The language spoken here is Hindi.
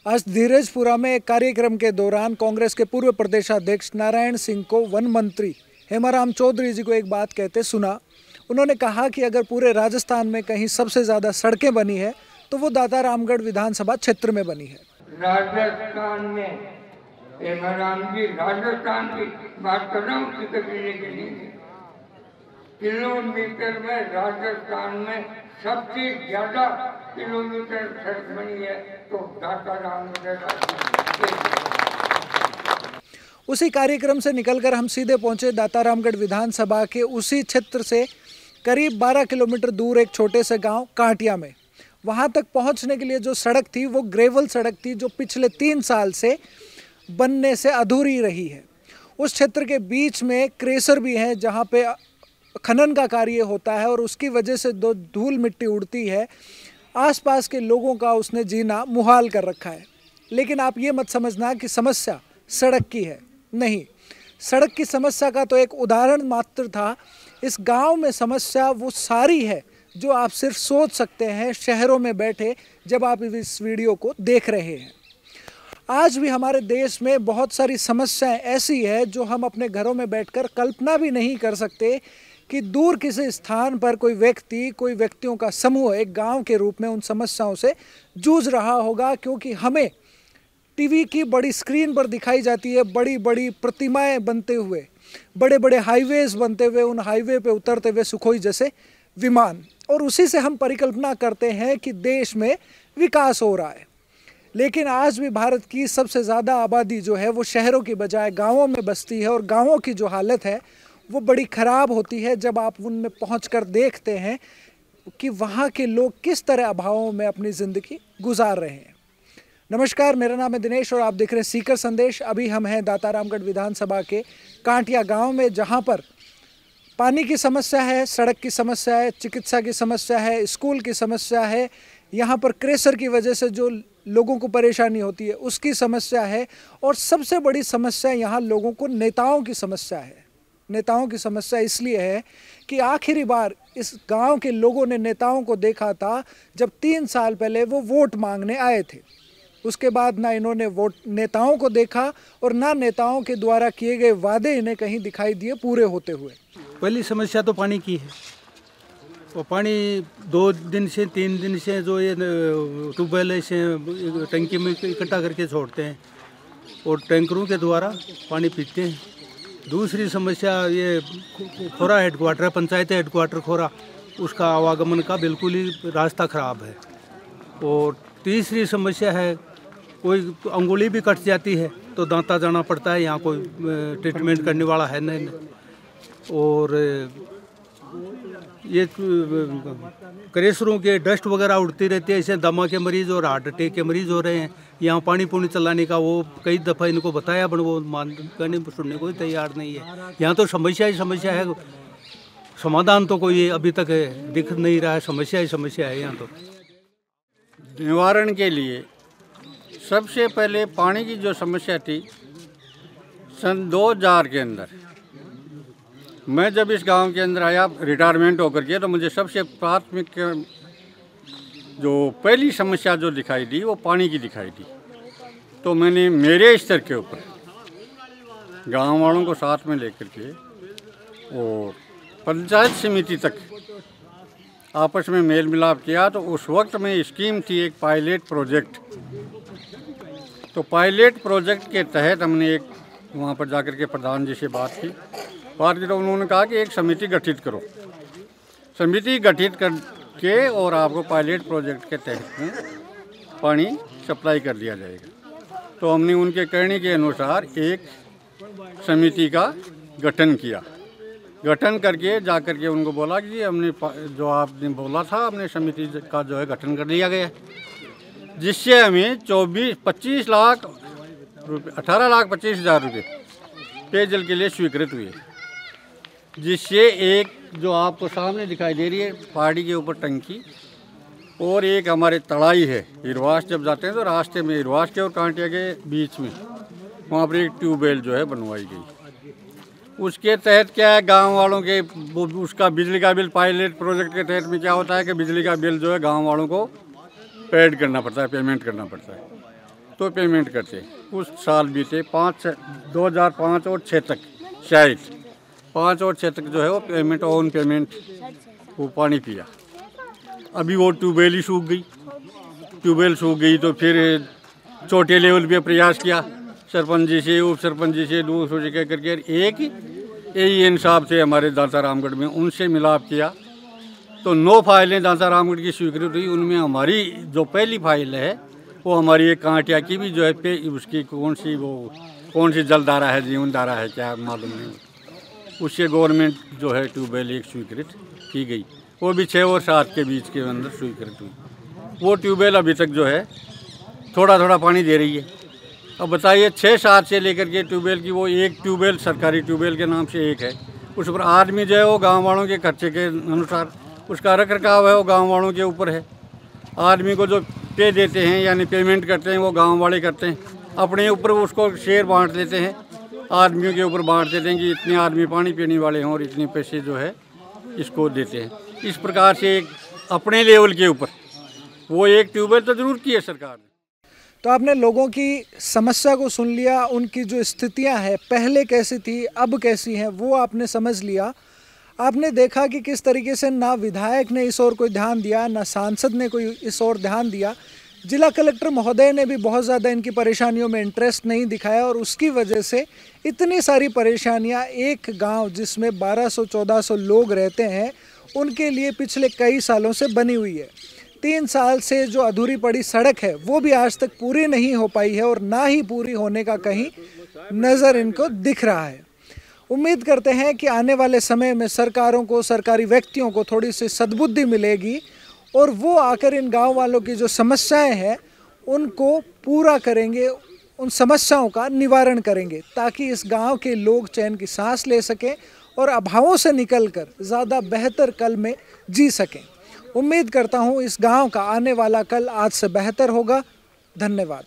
आज धीरजपुरा में एक कार्यक्रम के दौरान कांग्रेस के पूर्व प्रदेशाध्यक्ष नारायण सिंह को वन मंत्री हेमाराम चौधरी जी को एक बात कहते सुना। उन्होंने कहा कि अगर पूरे राजस्थान में कहीं सबसे ज़्यादा सड़कें बनी है तो वो दातारामगढ़ विधानसभा क्षेत्र में बनी है। राजस्थान में हेमाराम जी राजस्थान की बात कर रहा हूँ, के लिए किलोमीटर में राजस्थान में सबसे ज्यादा किलोमीटर सड़क बनी है तो दातारामगढ़। उसी कार्यक्रम से निकलकर हम सीधे पहुंचे दातारामगढ़ विधानसभा के उसी क्षेत्र से करीब 12 किलोमीटर दूर एक छोटे से गांव कांटिया में। वहां तक पहुंचने के लिए जो सड़क थी वो ग्रेवल सड़क थी, जो पिछले 3 साल से बनने से अधूरी रही है। उस क्षेत्र के बीच में क्रेशर भी है जहां पे खनन का कार्य होता है और उसकी वजह से दो धूल मिट्टी उड़ती है। आसपास के लोगों का उसने जीना मुहाल कर रखा है। लेकिन आप ये मत समझना कि समस्या सड़क की है, नहीं। सड़क की समस्या का तो एक उदाहरण मात्र था। इस गांव में समस्या वो सारी है जो आप सिर्फ सोच सकते हैं शहरों में बैठे जब आप इस वीडियो को देख रहे हैं। आज भी हमारे देश में बहुत सारी समस्याएं ऐसी है जो हम अपने घरों में बैठकर कल्पना भी नहीं कर सकते कि दूर किसी स्थान पर कोई व्यक्तियों का समूह एक गांव के रूप में उन समस्याओं से जूझ रहा होगा। क्योंकि हमें टीवी की बड़ी स्क्रीन पर दिखाई जाती है बड़ी बड़ी प्रतिमाएं बनते हुए, बड़े बड़े हाईवेज बनते हुए, उन हाईवे पे उतरते हुए सुखोई जैसे विमान, और उसी से हम परिकल्पना करते हैं कि देश में विकास हो रहा है। लेकिन आज भी भारत की सबसे ज़्यादा आबादी जो है वो शहरों की बजाय गाँवों में बसती है, और गाँवों की जो हालत है वो बड़ी ख़राब होती है जब आप उनमें पहुंचकर देखते हैं कि वहाँ के लोग किस तरह अभावों में अपनी ज़िंदगी गुजार रहे हैं। नमस्कार, मेरा नाम है दिनेश और आप देख रहे हैं सीकर संदेश। अभी हम हैं दातारामगढ़ विधानसभा के कांटिया गांव में, जहां पर पानी की समस्या है, सड़क की समस्या है, चिकित्सा की समस्या है, स्कूल की समस्या है। यहाँ पर क्रेशर की वजह से जो लोगों को परेशानी होती है उसकी समस्या है, और सबसे बड़ी समस्या यहाँ लोगों को नेताओं की समस्या है। नेताओं की समस्या इसलिए है कि आखिरी बार इस गांव के लोगों ने नेताओं को देखा था जब 3 साल पहले वो वोट मांगने आए थे। उसके बाद ना इन्होंने वोट नेताओं को देखा और ना नेताओं के द्वारा किए गए वादे इन्हें कहीं दिखाई दिए पूरे होते हुए। पहली समस्या तो पानी की है। वो पानी 2 दिन से 3 दिन से जो ये ट्यूबवेल से टंकी में इकट्ठा करके छोड़ते हैं और टैंकरों के द्वारा पानी पीते हैं। दूसरी समस्या ये खोरा हेडक्वार्टर, पंचायत हेडक्वार्टर खोरा, उसका आवागमन का बिल्कुल ही रास्ता ख़राब है। और तीसरी समस्या है कोई अंगुली भी कट जाती है तो दांता जाना पड़ता है, यहाँ कोई ट्रीटमेंट करने वाला है नहीं। और ये क्रेशरों के डस्ट वगैरह उड़ती रहती है, इससे दमा के मरीज़ और हार्ट अटैक के मरीज़ हो रहे हैं। यहाँ पानी पुनी चलाने का वो कई दफ़ा इनको बताया पर वो करने सुनने को तैयार नहीं है। यहाँ तो समस्या ही समस्या है, समाधान तो कोई अभी तक दिख नहीं रहा है। समस्या ही समस्या है यहाँ तो। निवारण के लिए सबसे पहले पानी की जो समस्या थी सन 2000 के अंदर, मैं जब इस गांव के अंदर आया रिटायरमेंट होकर के, तो मुझे सबसे प्राथमिक जो पहली समस्या जो दिखाई दी वो पानी की दिखाई दी। तो मैंने मेरे स्तर के ऊपर गांव वालों को साथ में लेकर के और पंचायत समिति तक आपस में मेल मिलाप किया। तो उस वक्त में स्कीम थी एक पायलट प्रोजेक्ट। तो पायलट प्रोजेक्ट के तहत हमने एक वहाँ पर जाकर के प्रधान जी से बात की तो उन्होंने कहा कि एक समिति गठित करो। समिति गठित करके और आपको पायलट प्रोजेक्ट के तहत में पानी सप्लाई कर दिया जाएगा। तो हमने उनके कहने के अनुसार एक समिति का गठन किया। गठन करके जा कर के उनको बोला कि हमने जो आपने बोला था हमने समिति का जो है गठन कर लिया गया, जिससे हमें 25 लाख रुपये 18,25,000 रुपये पेयजल के लिए स्वीकृत हुए। जिससे एक जो आपको सामने दिखाई दे रही है पहाड़ी के ऊपर टंकी, और एक हमारे तड़ाई है हिरवास, जब जाते हैं तो रास्ते में हिरवास के और कांटिया के बीच में वहाँ पर एक ट्यूबवेल जो है बनवाई गई। उसके तहत क्या है, गांव वालों के उसका बिजली का बिल पायलट प्रोजेक्ट के तहत में क्या होता है कि बिजली का बिल जो है गांव वालों को पेड करना पड़ता है, पेमेंट करना पड़ता है। तो पेमेंट करते। कुछ साल बीते 2005 और 6 तक, शायद 5 और 6 तक जो है वो पेमेंट ऑन पेमेंट वो पानी पिया। अभी वो ट्यूबवेल ही सूख गई। ट्यूबवेल सूख गई तो फिर छोटे लेवल पे प्रयास किया, सरपंच जी से, उप सरपंच जी से, दूसरों से करके एक यही इंसाफ थे हमारे दाता रामगढ़ में, उनसे मिलाप किया तो 9 फाइलें दाता रामगढ़ की स्वीकृत हुई। उनमें हमारी जो पहली फाइल है वो हमारी एक कांटिया की भी जो है पे उसकी कौन सी जलधारा है, जीवन धारा है, क्या मालूम नहीं, उससे गवर्नमेंट जो है ट्यूबवेल एक स्वीकृत की गई। वो भी 6 और 7 के बीच के अंदर स्वीकृत हुई। वो ट्यूबवेल अभी तक जो है थोड़ा थोड़ा पानी दे रही है। अब बताइए 6-7 से लेकर के ट्यूबवेल की वो एक ट्यूबवेल सरकारी ट्यूबवेल के नाम से एक है, उस पर आदमी जो है वो गांव वालों के खर्चे के अनुसार उसका रख रखाव है वो गांव वालों के ऊपर है। आदमी को जो पे देते हैं यानी पेमेंट करते हैं वो गांव वाले करते हैं, अपने ऊपर उसको शेयर बांट देते हैं, आदमियों के ऊपर बांट देते हैं कि इतने आदमी पानी पीने वाले हों और इतने पैसे जो है इसको देते हैं। इस प्रकार से एक अपने लेवल के ऊपर वो एक ट्यूबवेल तो जरूर की है सरकार ने। तो आपने लोगों की समस्या को सुन लिया, उनकी जो स्थितियां हैं पहले कैसी थी अब कैसी हैं वो आपने समझ लिया। आपने देखा कि किस तरीके से ना विधायक ने इस ओर कोई ध्यान दिया, ना सांसद ने कोई इस ओर ध्यान दिया। जिला कलेक्टर महोदय ने भी बहुत ज़्यादा इनकी परेशानियों में इंटरेस्ट नहीं दिखाया और उसकी वजह से इतनी सारी परेशानियां एक गांव जिसमें 1200-1400 लोग रहते हैं उनके लिए पिछले कई सालों से बनी हुई है। 3 साल से जो अधूरी पड़ी सड़क है वो भी आज तक पूरी नहीं हो पाई है और ना ही पूरी होने का कहीं नज़र इनको दिख रहा है। उम्मीद करते हैं कि आने वाले समय में सरकारों को, सरकारी व्यक्तियों को थोड़ी सी सद्बुद्धि मिलेगी और वो आकर इन गांव वालों की जो समस्याएं हैं उनको पूरा करेंगे, उन समस्याओं का निवारण करेंगे ताकि इस गांव के लोग चैन की सांस ले सकें और अभावों से निकलकर ज़्यादा बेहतर कल में जी सकें। उम्मीद करता हूँ इस गांव का आने वाला कल आज से बेहतर होगा। धन्यवाद।